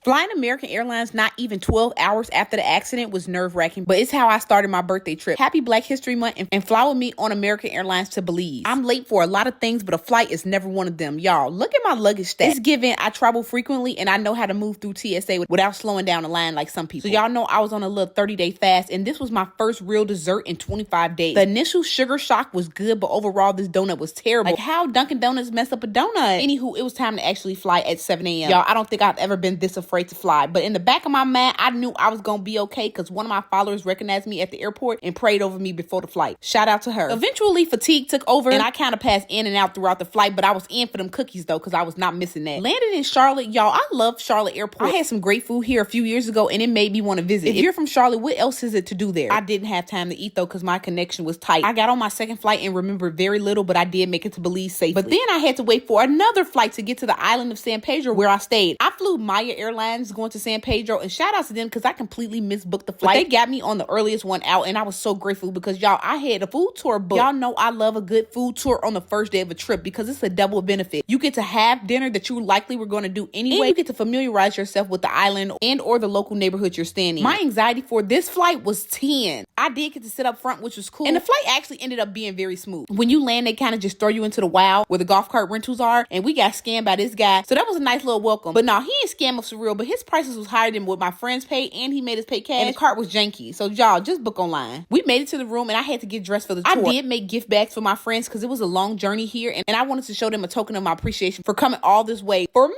Flying American Airlines not even 12 hours after the accident was nerve-wracking, but it's how I started my birthday trip. Happy Black History Month and fly with me on American Airlines to Belize. I'm late for a lot of things, but a flight is never one of them. Y'all, look at my luggage stack. It's given I travel frequently and I know how to move through TSA without slowing down the line like some people. So y'all know I was on a little 30-day fast and this was my first real dessert in 25 days. The initial sugar shock was good, but overall this donut was terrible. Like how Dunkin' Donuts mess up a donut. Anywho, it was time to actually fly at 7 a.m. Y'all, I don't think I've ever been this afraid to fly, but in the back of my mind, I knew I was gonna be okay because one of my followers recognized me at the airport and prayed over me before the flight. Shout out to her. Eventually, fatigue took over and I kind of passed in and out throughout the flight, but I was in for them cookies though because I was not missing that. Landed in Charlotte, y'all, I love Charlotte Airport. I had some great food here a few years ago and it made me want to visit. If you're from Charlotte, what else is it to do there? I didn't have time to eat though because my connection was tight. I got on my second flight and remembered very little, but I did make it to Belize safely. But then I had to wait for another flight to get to the island of San Pedro where I stayed. I flew Maya Airlines going to San Pedro, and shout out to them because I completely misbooked the flight. But they got me on the earliest one out and I was so grateful because y'all, I had a food tour booked. Y'all know I love a good food tour on the first day of a trip because it's a double benefit. You get to have dinner that you likely were going to do anyway. And you get to familiarize yourself with the island and or the local neighborhood you're staying in. My anxiety for this flight was 10. I did get to sit up front, which was cool. And the flight actually ended up being very smooth. When you land, they kind of just throw you into the wow where the golf cart rentals are. And we got scammed by this guy. So that was a nice little welcome. But no, he ain't scam us for real. But his prices was higher than what my friends paid. And he made us pay cash. And the cart was janky. So y'all, just book online. We made it to the room and I had to get dressed for the tour. I did make gift bags for my friends because it was a long journey here. And I wanted to show them a token of my appreciation for coming all this way for me.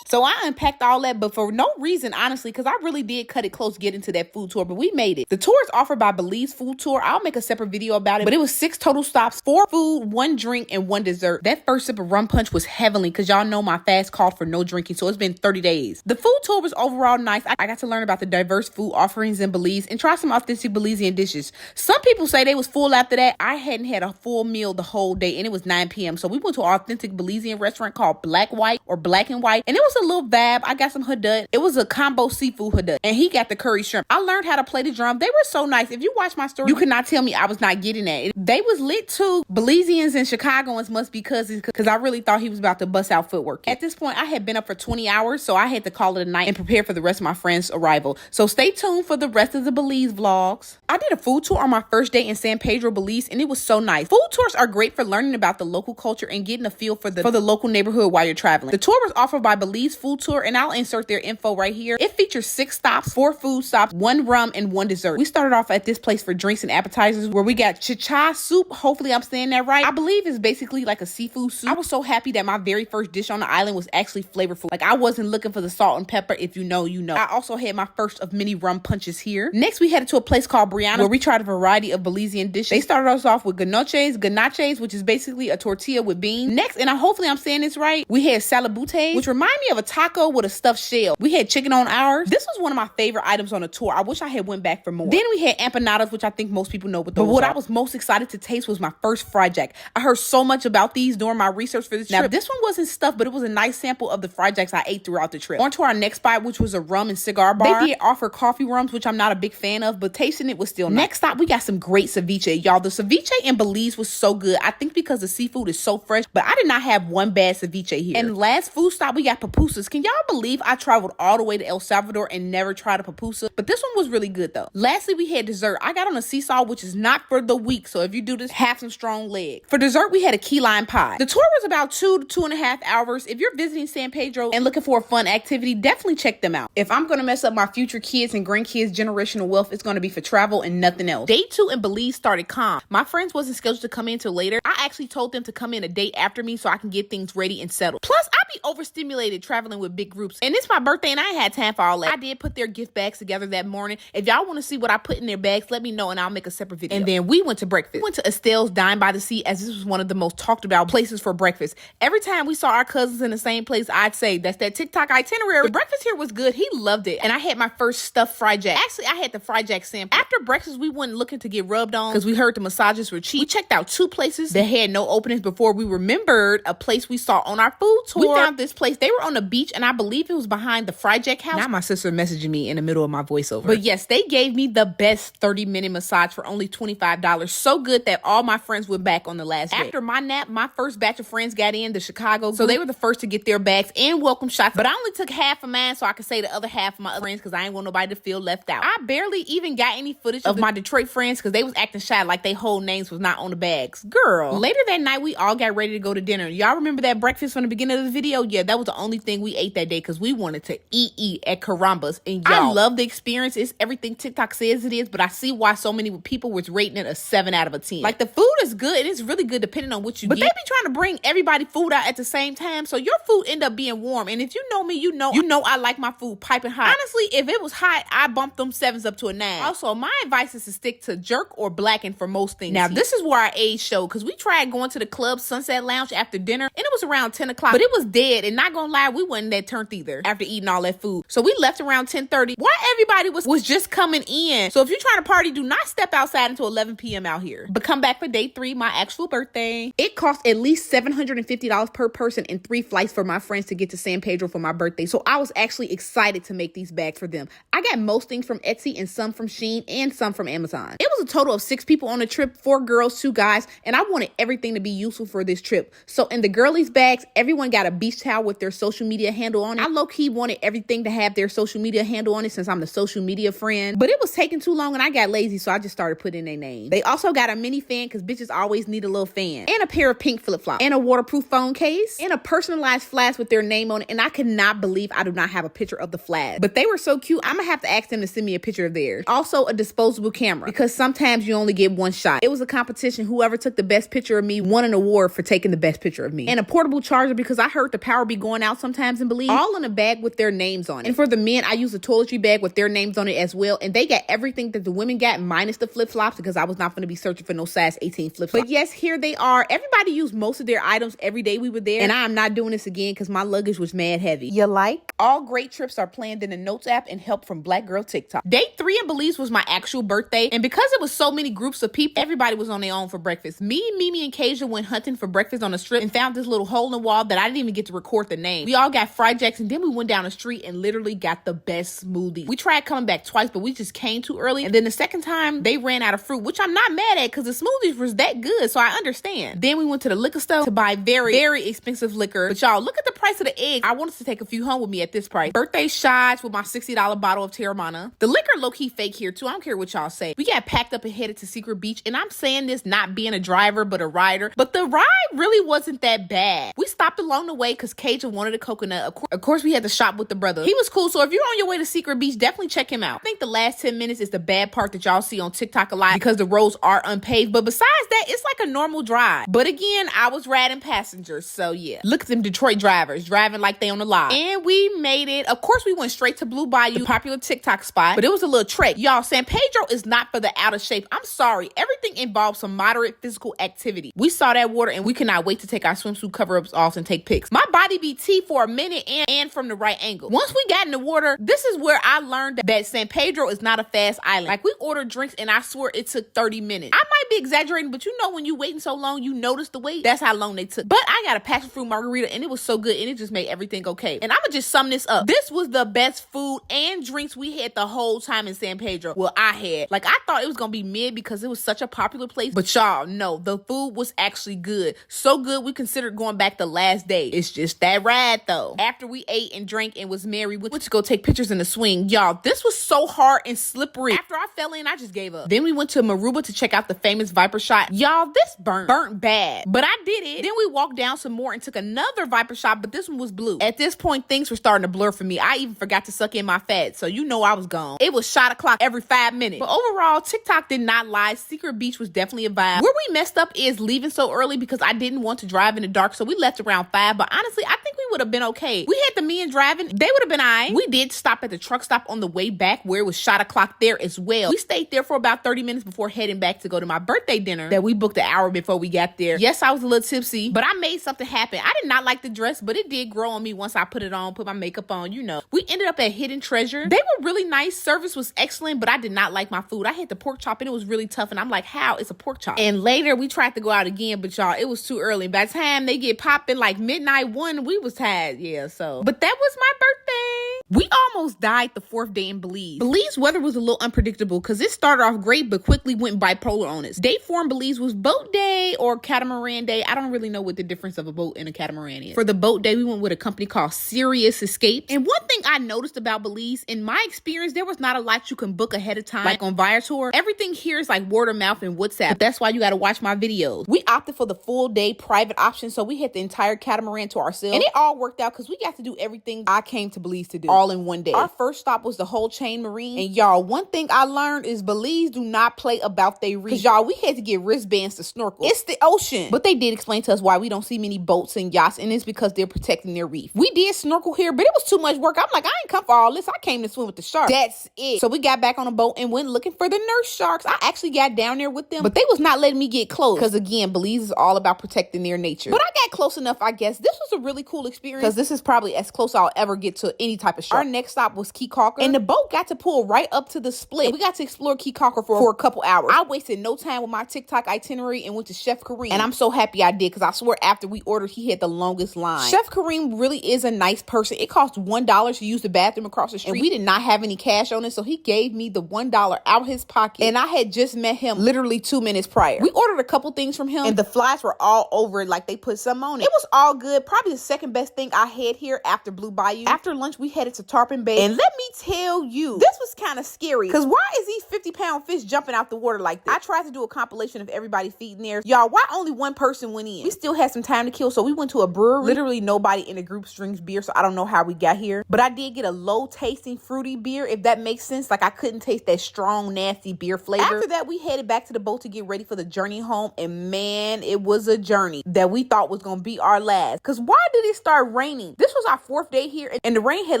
So I unpacked all that, but for no reason, honestly, because I really did cut it close getting to that food tour, but we made it. The tour is offered by Belize Food Tour. I'll make a separate video about it, but it was 6 total stops, 4 food, 1 drink, and 1 dessert. That first sip of rum punch was heavenly because y'all know my fast called for no drinking, so it's been 30 days. The food tour was overall nice. I got to learn about the diverse food offerings in Belize and try some authentic Belizean dishes. Some people say they was full after that. I hadn't had a full meal the whole day, and it was 9 p.m., so we went to an authentic Belizean restaurant called Black White or Black and White, and it was a little vibe. I got some hadut. It was a combo seafood hadut, and he got the curry shrimp. I learned how to play the drum. They were so nice. If you watch my story, you could not tell me I was not getting that. They was lit too. Belizeans and Chicagoans must be cousins because I really thought he was about to bust out footwork. At this point, I had been up for 20 hours, so I had to call it a night and prepare for the rest of my friends' arrival. So stay tuned for the rest of the Belize vlogs. I did a food tour on my first day in San Pedro, Belize, and it was so nice. Food tours are great for learning about the local culture and getting a feel for the local neighborhood while you're traveling. The tour was offered by Belize Food Tour, and I'll insert their info right here. It features 6 stops, 4 food stops, 1 rum, and 1 dessert. We started off at this place for drinks and appetizers where we got chicha soup. Hopefully I'm saying that right. I believe it's basically like a seafood soup. I was so happy that my very first dish on the island was actually flavorful. Like I wasn't looking for the salt and pepper. If you know, you know. I also had my first of many rum punches here. Next, we headed to a place called Brianna where we tried a variety of Belizean dishes. They started us off with ganaches, which is basically a tortilla with beans. Next, and hopefully I'm saying this right, we had salabutes, which remind me of a taco with a stuffed shell. We had chicken on ours. This was one of my favorite items on the tour. I wish I had went back for more. Then we had empanadas, which I think most people know what those are. But what I was most excited to taste was my first fried jack. I heard so much about these during my research for this trip. Now, this one wasn't stuffed, but it was a nice sample of the fried jacks I ate throughout the trip. On to our next spot, which was a rum and cigar bar. They did offer coffee rums, which I'm not a big fan of, but tasting it was still nice. Next stop, we got some great ceviche. Y'all, the ceviche in Belize was so good. I think because the seafood is so fresh, but I did not have one bad ceviche here. And last food stop, we got pupusas. Can y'all believe I traveled all the way to El Salvador and never tried a pupusa? But this one was really good though. Lastly, we had dessert. I got on a seesaw, which is not for the weak, so if you do this, have some strong legs. For dessert, we had a key lime pie. The tour was about 2 to 2.5 hours. If you're visiting San Pedro and looking for a fun activity, definitely check them out. If I'm gonna mess up my future kids and grandkids' generational wealth, it's gonna be for travel and nothing else. Day 2 in Belize started calm. My friends wasn't scheduled to come in till later. I actually told them to come in a day after me so I can get things ready and settled. Plus, I be overstimulated traveling with big groups, and it's my birthday and I ain't had time for all that. I did put their gift bags together that morning. If y'all want to see what I put in their bags, let me know and I'll make a separate video. And then we went to breakfast. We went to Estelle's Dine by the Sea, as this was one of the most talked about places for breakfast. Every time we saw our cousins in the same place, I'd say that's that TikTok itinerary. The breakfast here was good. He loved it. And I had my first stuffed fried jack. Actually, I had the fried jack sample. After breakfast, we went looking to get rubbed on because we heard the massages were cheap. We checked out 2 places that had no openings before we remembered a place we saw on our food tour. We found this place. They were on the a beach, and I believe it was behind the Fry Jack house. Now my sister messaging me in the middle of my voiceover. But yes, they gave me the best 30-minute massage for only $25. So good that all my friends went back on the last day. After my nap, my first batch of friends got in, the Chicago group. So they were the first to get their bags and welcome shots. But I only took half of mine so I could say the other half of my other friends because I ain't want nobody to feel left out. I barely even got any footage of my Detroit friends because they was acting shy like they whole names was not on the bags. Girl. Later that night, we all got ready to go to dinner. Y'all remember that breakfast from the beginning of the video? Yeah, that was the only thing we ate that day because we wanted to eat at Carambas. And y'all, I love the experience. It's everything TikTok says it is, but I see why so many people was rating it a 7 out of a 10. Like, the food is good. It is really good depending on what you get. But they be trying to bring everybody food out at the same time, so your food end up being warm. And if you know me, you know I like my food piping hot. Honestly, if it was hot, I bumped them 7s up to a 9. Also, my advice is to stick to jerk or blacken for most things. Now, this is where our age showed, because we tried going to the club Sunset Lounge after dinner, and it was around 10 o'clock, but it was dead. And not gonna lie, we wasn't that turned either after eating all that food. So we left around 10:30. Why everybody was just coming in. So if you're trying to party, do not step outside until 11 p.m. out here. But come back for day 3, my actual birthday. It cost at least $750 per person and 3 flights for my friends to get to San Pedro for my birthday. So I was actually excited to make these bags for them. I got most things from Etsy and some from Shein and some from Amazon. It was a total of 6 people on the trip, 4 girls, 2 guys, and I wanted everything to be useful for this trip. So in the girlies bags, everyone got a beach towel with their social media handle on it. I low-key wanted everything to have their social media handle on it since I'm the social media friend, but it was taking too long and I got lazy, so I just started putting their name. They also got a mini fan because bitches always need a little fan, and a pair of pink flip-flops, and a waterproof phone case, and a personalized flask with their name on it. And I could not believe I do not have a picture of the flask, but they were so cute. I'm gonna have to ask them to send me a picture of theirs. Also, a disposable camera because sometimes you only get one shot. It was a competition. Whoever took the best picture of me won an award for taking the best picture of me. And a portable charger because I heard the power be going out sometimes in Belize. All in a bag with their names on it. And for the men, I used a toiletry bag with their names on it as well. And they got everything that the women got minus the flip-flops because I was not going to be searching for no size 18 flip-flops. But yes, here they are. Everybody used most of their items every day we were there. And I am not doing this again because my luggage was mad heavy. You like? All great trips are planned in the Notes app and help from Black Girl TikTok. Day 3 in Belize was my actual birthday. And because it was so many groups of people, everybody was on their own for breakfast. Me, Mimi, and Kasia went hunting for breakfast on the strip and found this little hole in the wall that I didn't even get to record the name. We all got Fry Jacks, and then we went down the street and literally got the best smoothies. We tried coming back twice, but we just came too early. And then the second time, they ran out of fruit, which I'm not mad at because the smoothies was that good, so I understand. Then we went to the liquor store to buy very, very expensive liquor. But y'all, look at the price of the eggs. I wanted to take a few home with me at this price. Birthday shots with my $60 bottle of Terramana. The liquor low-key fake here too. I don't care what y'all say. We got packed up and headed to Secret Beach, and I'm saying this not being a driver, but a rider. But the ride really wasn't that bad. We stopped along the way because Kasia wanted a coconut. Of course, we had to shop with the brother. He was cool, so if you're on your way to Secret Beach, definitely check him out. I think the last 10 minutes is the bad part that y'all see on TikTok a lot because the roads are unpaved. But besides that, it's like a normal drive. But again, I was riding passengers, so yeah. Look at them Detroit drivers driving like they on the lot. And we made it. Of course, we went straight to Blue Bayou, the popular TikTok spot, but it was a little trek. Y'all, San Pedro is not for the out of shape. I'm sorry. Everything involves some moderate physical activity. We saw that water and we cannot wait to take our swimsuit cover-ups off and take pics. My body be tea for a minute and from the right angle. Once we got in the water, this is where I learned that San Pedro is not a fast island. Like, we ordered drinks and I swear it took 30 minutes. I might be exaggerating, but you know when you waiting so long, you notice the wait. That's how long they took. But I got a passion fruit margarita and it was so good and it just made everything okay. And I'ma just sum this up. This was the best food and drinks we had the whole time in San Pedro. Well, I had. Like, I thought it was gonna be mid because it was such a popular place. But y'all, no, the food was actually good. So good we considered going back the last day. It's just that ride though. After we ate and drank and was merry, we went to go take pictures in the swing. Y'all, this was so hard and slippery. After I fell in, I just gave up. Then we went to Maruba to check out the famous Viper shot. Y'all, this burnt bad. But I did it. Then we walked down some more and took another Viper shot, but this one was blue. At this point, things were starting to blur for me. I even forgot to suck in my fat, so you know I was gone. It was shot o'clock every 5 minutes. But overall, TikTok did not lie. Secret Beach was definitely a vibe. Where we messed up is leaving so early because I didn't want to drive in the dark, so we left around 5. But honestly, I think we would have been okay. We had the men driving. They would have been all right. We did stop at the truck stop on the way back where it was shot o'clock there as well. We stayed there for about 30 minutes before heading back to go to my birthday. birthday dinner that we booked an hour before we got there. Yes, I was a little tipsy, but I made something happen. I did not like the dress, but it did grow on me once I put it on, put my makeup on, you know. We ended up at Hidden Treasure. They were really nice. Service was excellent, but I did not like my food. I had the pork chop and it was really tough, and I'm like, how? It's a pork chop. And later we tried to go out again, but y'all, it was too early. By the time they get popping like midnight 1, we was tired. Yeah, so. But that was my birthday. We almost died the 4th day in Belize. Belize weather was a little unpredictable because it started off great but quickly went bipolar on us. Day 4 in Belize was boat day or catamaran day. I don't really know what the difference of a boat and a catamaran is. For the boat day, we went with a company called Serious Escape. And one thing I noticed about Belize, in my experience, there was not a lot you can book ahead of time. Like on Viator, everything here is like word of mouth and WhatsApp. But that's why you got to watch my videos. We opted for the full day private option, so we had the entire catamaran to ourselves. And it all worked out because we got to do everything I came to Belize to do all in one day. Our first stop was the Whole Chain Marine. And y'all, one thing I learned is Belize do not play about they reef. Cause y'all, we had to get wristbands to snorkel. It's the ocean. But they did explain to us why we don't see many boats and yachts, and it's because they're protecting their reef. We did snorkel here, but it was too much work. I'm like, I ain't come for all this. I came to swim with the sharks. That's it. So we got back on a boat and went looking for the nurse sharks. I actually got down there with them, but they was not letting me get close. Cause again, Belize is all about protecting their nature. But I got close enough, I guess. This was a really cool experience because this is probably as close I'll ever get to any type of shark. Our next stop was Key Caulker, and the boat got to pull right up to the split. And we got to explore Key Caulker for a couple hours. I wasted no time with my TikTok itinerary and went to Chef Kareem. And I'm so happy I did because I swear after we ordered, he had the longest line. Chef Kareem really is a nice person. It cost $1 to use the bathroom across the street. And we did not have any cash on it, so he gave me the $1 out of his pocket. And I had just met him literally 2 minutes prior. We ordered a couple things from him, and the flies were all over it like they put some on it. It was all good. Probably the second best thing I had here after Blue Bayou. After lunch, we headed to Tarpon Bay. And let me tell you, this was kind of scary. Because why is these 50-pound fish jumping out the water like this? I tried to do a compilation of everybody feeding there. Y'all, why only one person went in? We still had some time to kill, so we went to a brewery. Literally nobody in the group drinks beer, so I don't know how we got here. But I did get a low-tasting fruity beer, if that makes sense. Like, I couldn't taste that strong, nasty beer flavor. After that, we headed back to the boat to get ready for the journey home. And man, it was a journey that we thought was going to be our last. Because why did it start raining? This was our 4th day here, and the rain had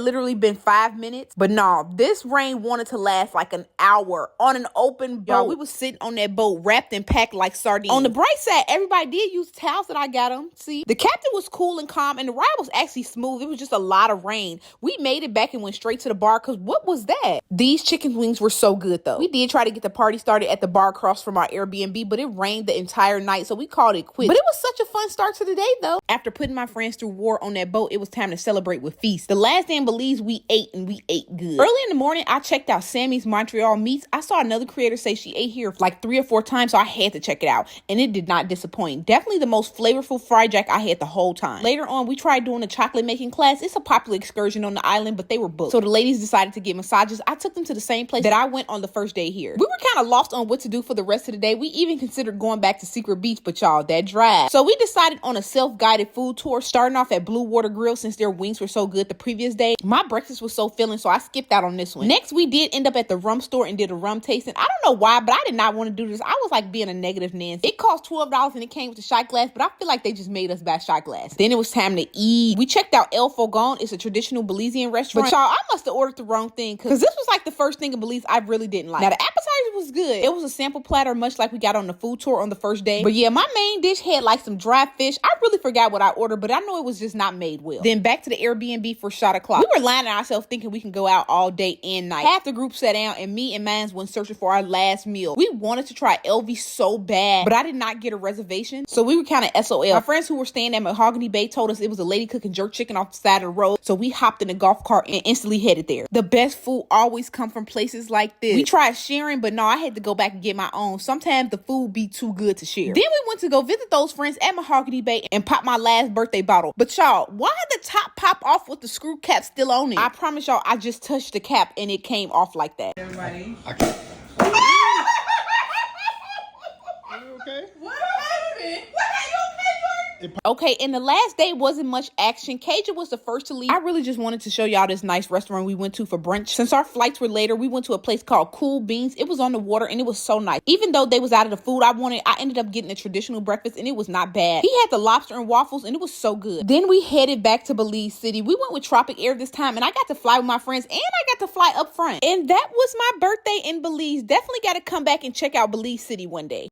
literally been 5 minutes. But no, this rain wanted to last like an hour on an open boat. Y'all, we was sitting on that boat wrapped and packed like sardines. On the bright side, everybody did use towels that I got them. See, the captain was cool and calm, and the ride was actually smooth. It was just a lot of rain. We made it back and went straight to the bar because what was that? These chicken wings were so good though. We did try to get the party started at the bar across from our Airbnb, but it rained the entire night, so we called it quits. But it was such a fun start to the day though. After putting my friends through war on that boat, it was time to celebrate with feast. The last day in Belize, we ate, and we ate good. Early in the morning, I checked out Sammy's Montreal Meats. I saw another creator say she ate here like 3 or 4 times, so I had to check it out, and it did not disappoint. Definitely the most flavorful fried jack I had the whole time. Later on, we tried doing a chocolate making class. It's a popular excursion on the island, but they were booked. So the ladies decided to get massages. I took them to the same place that I went on the first day here. We were kind of lost on what to do for the rest of the day. We even considered going back to Secret Beach, but y'all, that drive. So we decided on a self-guided food tour, starting off at Blue Water Grill since their wings were so good the previous day. My breakfast was so filling, so I skipped out on this one. Next, we did end up at the rum store and did a rum tasting. I don't know why, but I did not want to do this. I was like being a negative Nancy. It cost $12 and it came with a shot glass, but I feel like they just made us buy shot glass. Then it was time to eat. We checked out El Fogon. It's a traditional Belizean restaurant. But y'all, I must have ordered the wrong thing because this was like the first thing in Belize I really didn't like. Now, the appetizer was good. It was a sample platter, much like we got on the food tour on the first day. But yeah, my main dish had like some dry fish. I really forgot what I ordered, but I know it was just not made well. Then back to the Airbnb for shot o'clock. We were lying to ourselves thinking we can go out all day and night. Half the group sat down and me and Mans went searching for our last meal. We wanted to try LV so bad, but I did not get a reservation, so we were kind of SOL. Our friends who were staying at Mahogany Bay told us it was a lady cooking jerk chicken off the side of the road, so we hopped in a golf cart and instantly headed there. The best food always come from places like this. We tried sharing, but no, I had to go back and get my own. Sometimes the food be too good to share. Then we went to go visit those friends at Mahogany Bay and pop my last birthday bottle. But y'all, why did the top pop off with the screw cap still on it? I promise y'all, I just touched the cap and it came off like that. Everybody. Okay. Okay. What happened? What are you okay, Okay, and the last day wasn't much action. Cajun was the first to leave. I really just wanted to show y'all this nice restaurant we went to for brunch. Since our flights were later, we went to a place called Cool Beans. It was on the water and it was so nice. Even though they was out of the food I wanted, I ended up getting a traditional breakfast and it was not bad. He had the lobster and waffles and it was so good. Then we headed back to Belize City. We went with Tropic Air this time and I got to fly with my friends and I got to fly up front. And that was my birthday in Belize. Definitely got to come back and check out Belize City one day.